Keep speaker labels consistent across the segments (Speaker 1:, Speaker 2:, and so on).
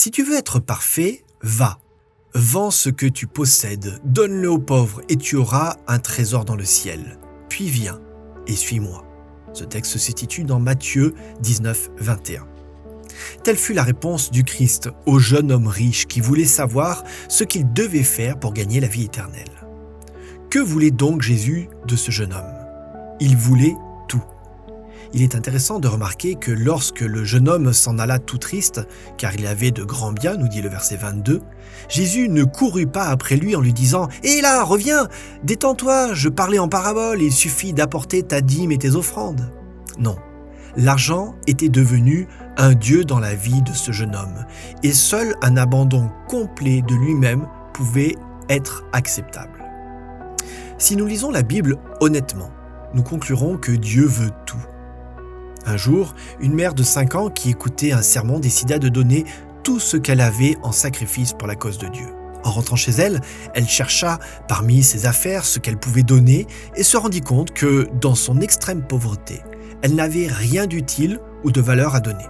Speaker 1: Si tu veux être parfait, va, vends ce que tu possèdes, donne-le aux pauvres et tu auras un trésor dans le ciel. Puis viens et suis-moi. Ce texte se situe dans Matthieu 19, 21. Telle fut la réponse du Christ au jeune homme riche qui voulait savoir ce qu'il devait faire pour gagner la vie éternelle. Que voulait donc Jésus de ce jeune homme ? Il voulait tout. Il est intéressant de remarquer que lorsque le jeune homme s'en alla tout triste, car il avait de grands biens, nous dit le verset 22, Jésus ne courut pas après lui en lui disant « Hé là, reviens, détends-toi, je parlais en parabole, il suffit d'apporter ta dîme et tes offrandes. » Non, l'argent était devenu un dieu dans la vie de ce jeune homme, et seul un abandon complet de lui-même pouvait être acceptable. Si nous lisons la Bible honnêtement, nous conclurons que Dieu veut tout. Un jour, une mère de 5 ans qui écoutait un sermon décida de donner tout ce qu'elle avait en sacrifice pour la cause de Dieu. En rentrant chez elle, elle chercha parmi ses affaires ce qu'elle pouvait donner et se rendit compte que, dans son extrême pauvreté, elle n'avait rien d'utile ou de valeur à donner.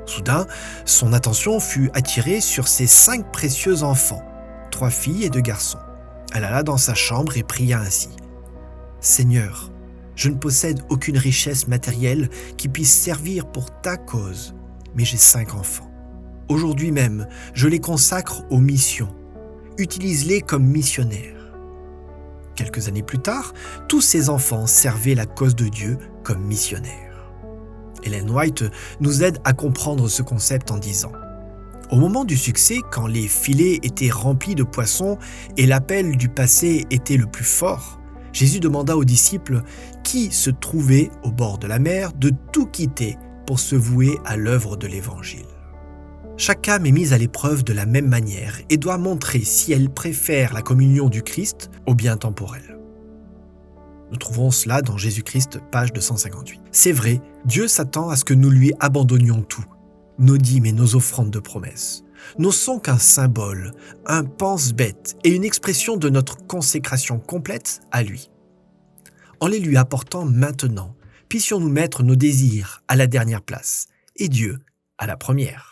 Speaker 1: Soudain, son attention fut attirée sur ses 5 précieux enfants, 3 filles et 2 garçons. Elle alla dans sa chambre et pria ainsi. « Seigneur, je ne possède aucune richesse matérielle qui puisse servir pour ta cause, mais j'ai 5 enfants. Aujourd'hui même, je les consacre aux missions. Utilise-les comme missionnaires. » Quelques années plus tard, tous ces enfants servaient la cause de Dieu comme missionnaires. Ellen White nous aide à comprendre ce concept en disant « Au moment du succès, quand les filets étaient remplis de poissons et l'appel du passé était le plus fort, Jésus demanda aux disciples qui se trouvaient au bord de la mer de tout quitter pour se vouer à l'œuvre de l'Évangile. Chaque âme est mise à l'épreuve de la même manière et doit montrer si elle préfère la communion du Christ au bien temporel. Nous trouvons cela dans Jésus-Christ, page 258. C'est vrai, Dieu s'attend à ce que nous lui abandonnions tout, nos dîmes et nos offrandes de promesses. Ne sont qu'un symbole, un pense-bête et une expression de notre consécration complète à lui. En les lui apportant maintenant, puissions-nous mettre nos désirs à la dernière place et Dieu à la première.